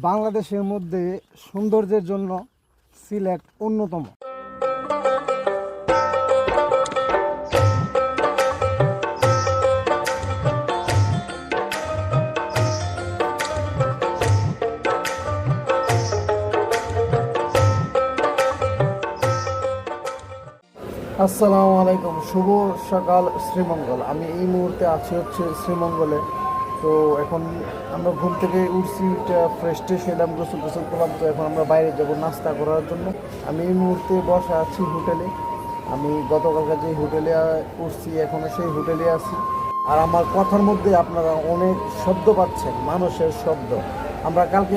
বাংলাদেশের মধ্যে সৌন্দর্যের জন্য সিলেট অন্যতম। আসসালামু আলাইকুম, শুভ সকাল শ্রীমঙ্গল। আমি এই মুহূর্তে আছি শ্রীমঙ্গলে। তো এখন আমরা ঘুম থেকে উঠছি, ফ্রেশ ট্রেশ হলাম, গোসল টোসল করলাম। তো এখন আমরা বাইরে যাব নাস্তা করার জন্য। আমি এই মুহূর্তে বসে আছি হোটেলে। আমি গতকালকে যে হোটেলে উঠছি এখনও সেই হোটেলে আছি। আর আমার কথার মধ্যে আপনারা অনেক শব্দ পাচ্ছেন, মানুষের শব্দ। আমরা কালকে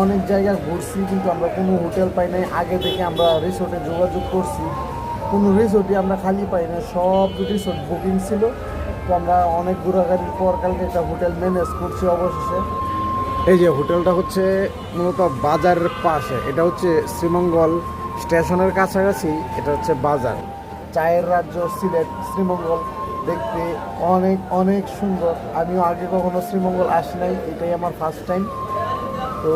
অনেক জায়গা ঘুরছি, কিন্তু আমরা কোনো হোটেল পাই নাই। আগে থেকে আমরা রিসোর্টে যোগাযোগ করছি, কোনো রিসোর্টই আমরা খালি পাই না, সব রিসোর্ট বুকিং ছিল। তো আমরা অনেক ঘোরাঘুরির পর কালকে একটা হোটেল ম্যানেজ করছি অবশেষে। এই যে হোটেলটা হচ্ছে মূলত বাজারের পাশে, এটা হচ্ছে শ্রীমঙ্গল স্টেশনের কাছাকাছি। এটা হচ্ছে বাজার, চায়ের রাজ্য সিলেট শ্রীমঙ্গল। দেখতে অনেক সুন্দর। আমিও আগে কখনো শ্রীমঙ্গল আসি নাই, এটাই আমার ফার্স্ট টাইম। তো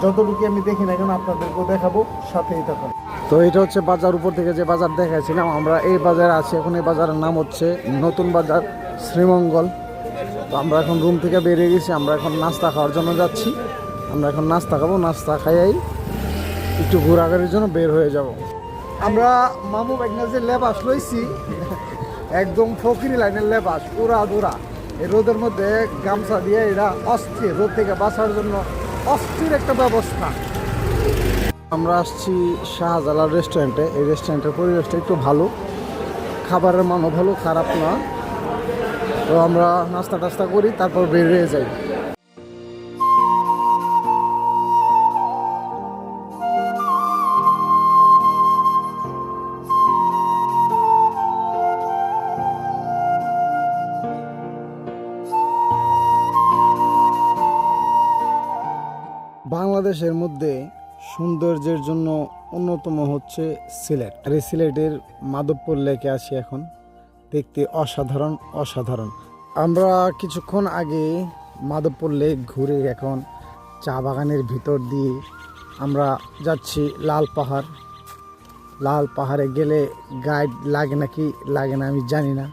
যতটুকু আমি দেখি না কেন আপনাদেরকেও দেখাবো, সাথেই থাকুন। তো এটা হচ্ছে বাজার, উপর থেকে যে বাজার দেখাচ্ছিলাম, আমরা এই বাজারে আছি এখন। এই বাজারের নাম হচ্ছে নতুন বাজার শ্রীমঙ্গল। তো আমরা এখন রুম থেকে বেরিয়ে গেছি, আমরা এখন নাস্তা খাওয়ার জন্য যাচ্ছি। আমরা এখন নাস্তা খাবো, নাস্তা খাইয়াই একটু ঘোরাঘুরির জন্য বের হয়ে যাব। আমরা মামু বাইকনা যে লেবাস লইছি, একদম ফকিরি লাইনের লেবাস, উড়া দুরা। এই রোদের মধ্যে গামছা দিয়ে এরা অস্থির, রোদ থেকে বাঁচার জন্য অস্থির একটা ব্যবস্থা। আমরা আসছি শাহজালাল রেস্টুরেন্টে। এই রেস্টুরেন্টের পরিবেশটা একটু ভালো, খাবারের মানও ভালো, খারাপ না। তো আমরা নাস্তা টাস্তা করি, তারপর বেরিয়ে যাই। বাংলাদেশের মধ্যে সৌন্দর্যের জন্য অন্যতম হচ্ছে সিলেট। আর এই সিলেটের মাধবপুর লেকে আছি এখন, দেখতে অসাধারণ। আমরা কিছুক্ষণ আগে মাধবপুর লেক ঘুরে এখন চা বাগানের ভিতর দিয়ে আমরা যাচ্ছি লাল পাহাড়ে গেলে গাইড লাগে নাকি লাগে না আমি জানি না।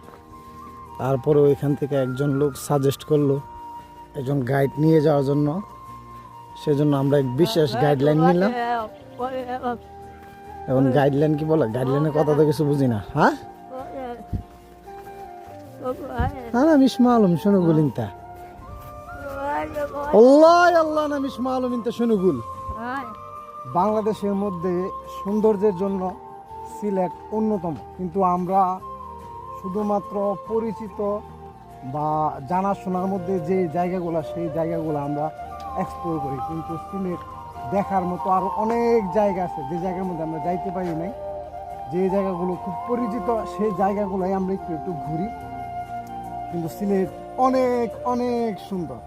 তারপরে ওইখান থেকে একজন লোক সাজেস্ট করলো একজন গাইড নিয়ে যাওয়ার জন্য, সেজন্য আমরা এক বিশেষ গাইডলাইন নিলাম। এখন গাইডলাইন কি বলে, গাইডলাইনের কথা তো কিছু বুঝি না। হ্যাঁ আমি মালুম শোনো গুলিনতা আল্লাহ না মিস মালুম ইনতা শোনো গুল। বাংলাদেশের মধ্যে সৌন্দর্যের জন্য সিলেট অন্যতম, কিন্তু আমরা শুধুমাত্র পরিচিত বা জানাশোনার মধ্যে যে জায়গাগুলো, সেই জায়গাগুলো আমরা এক্সপ্লোর করি। কিন্তু সিলেট দেখার মতো আরও অনেক জায়গা আছে, যে জায়গার মধ্যে আমরা যাইতে পারি নাই। যে জায়গাগুলো খুব পরিচিত, সেই জায়গাগুলোই আমরা একটু ঘুরি। কিন্তু সিলেট অনেক সুন্দর।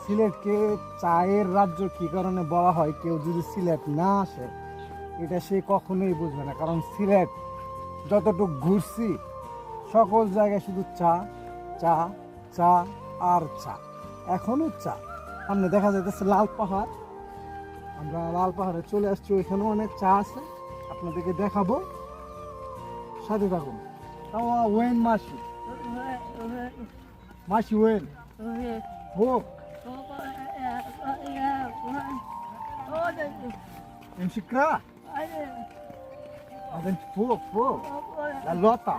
সিলেটকে চায়ের রাজ্য কী কারণে বলা হয়, কেউ যদি সিলেট না আসে এটা সে কখনোই বুঝবে না। কারণ সিলেট যতটুকু ঘুরছি, সকল জায়গায় শুধু চা চা চা আর চা, এখনও চা। সামনে দেখা যাইতেছে লাল পাহাড়, আমরা লাল পাহাড়ে চলে আসছি। ওইখানেও অনেক চা আছে, আপনাদেরকে দেখাবো, সাথে থাকুন। ওয়েন মাসি ওয়েন হোক Enxicra? Ada pô. La lota.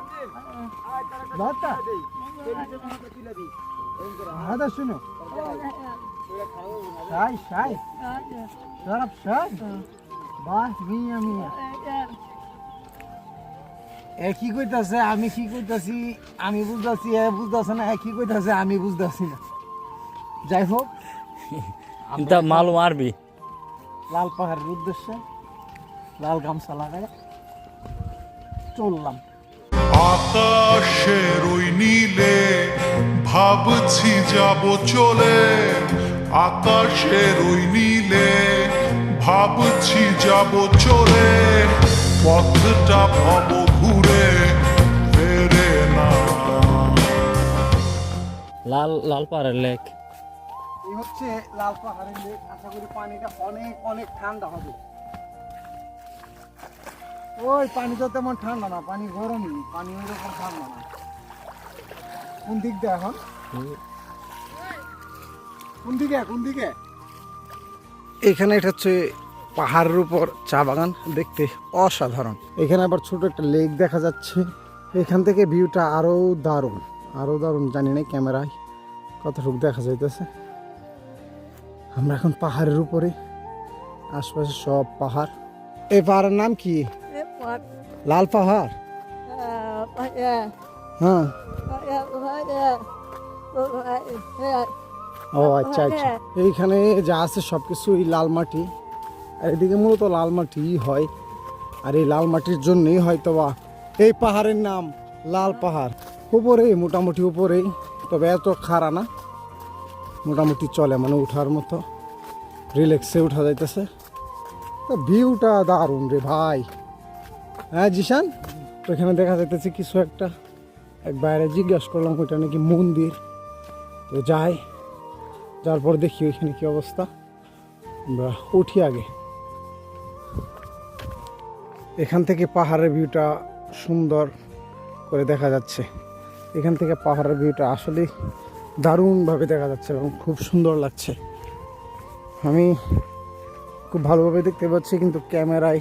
هذا شنو؟ شاي. شرب شاي. বাহ, মিয়া। কি কইতাছে, আমি কি কইতাছি আমি বুঝতেছি, বুঝতেছে না। কি কইতাছে আমি বুঝতেছি না। যাই হোক, انت معلوم عربي লাল পাহাড়ের উদ্দেশ্যে লাল গামছা লাগায় চললাম। আকাশের ওই নীলে ভাবছি যাব চলে, আকাশের ওই নীলে ভাবছি যাব চলে, পথটা ভব ঘুরে ফেরে না। লাল পাহাড়ের লেক। এই হচ্ছে লাল পাহাড়ের লেক। আশা করি পানিটা অনেক অনেক ঠান্ডা হবে। ওই পানি তো তেমন ঠান্ডা না, পানি গরমই, পানি ওইরকম ঠান্ডা না। কোন দিক দিয়ে এখন? কোন দিকে কোন দিকে? এখানে এটা হচ্ছে পাহাড়ের উপর চা বাগান, দেখতে অসাধারণ। এখানে আবার ছোট একটা লেক দেখা যাচ্ছে। এখান থেকে ভিউটা আরো দারুণ, আরো দারুণ। জানি না ক্যামেরায় কতটুকু দেখা যাইতেছে। আমরা এখন পাহাড়ের উপরে, আশপাশে সব পাহাড়। এই পাহাড়ের নাম কি? লাল পাহাড়। হ্যাঁ, ও আচ্ছা আচ্ছা। এইখানে যা আছে সবকিছু এই লাল মাটি, আর এদিকে মূলত লাল মাটি হয়। আর এই লাল মাটির জন্যই হয়তো বা এই পাহাড়ের নাম লাল পাহাড়। উপরে মোটামুটি উপরেই, তবে এত খাড়া না, মোটামুটি চলে, মানে উঠার মতো, রিল্যাক্সে উঠা যাইতেছে। তো ভিউটা দারুণ রে ভাই। হ্যাঁ জিশান, তো এখানে দেখা যাইতেছে কিছু একটা, এক বাইরে জিজ্ঞাসা করলাম ওইটা নাকি মন্দির। তো যাই, যার পর দেখি ওইখানে কি অবস্থা। আমরা উঠি আগে। এখান থেকে পাহাড়ের ভিউটা সুন্দর করে দেখা যাচ্ছে। এখান থেকে পাহাড়ের ভিউটা আসলে দারুণভাবে দেখা যাচ্ছে এবং খুব সুন্দর লাগছে। আমি খুব ভালোভাবে দেখতে পাচ্ছি, কিন্তু ক্যামেরায়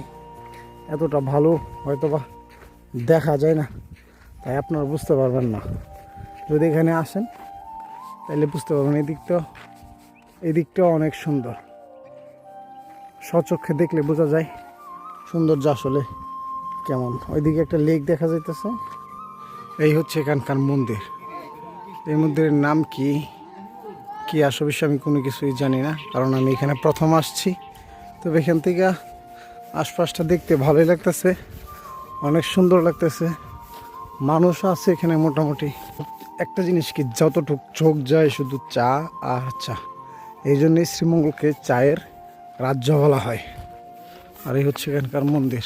এতটা ভালো হয়তোবা দেখা যায় না, তাই আপনারা বুঝতে পারবেন না। যদি এখানে আসেন তাহলে বুঝতে পারবেন। এই দিকটাও অনেক সুন্দর, স্বচক্ষে দেখলে বোঝা যায় সৌন্দর্য আসলে কেমন। ওইদিকে একটা লেক দেখা যাইতেছে। এই হচ্ছে এখানকার মন্দির। এই মন্দিরের নাম কি কি আসলে বিষয়ে আমি কোনো কিছুই জানি না, কারণ আমি এখানে প্রথম আসছি। তবে এখান থেকে আশপাশটা দেখতে ভালোই লাগতেছে, অনেক সুন্দর লাগতেছে। মানুষ আছে এখানে মোটামুটি। একটা জিনিস কি, যতটুক চোখ যায় শুধু চা আর চা। এই জন্যই শ্রীমঙ্গলকে চায়ের রাজ্য বলা হয়। আর এই হচ্ছে এখানকার মন্দির।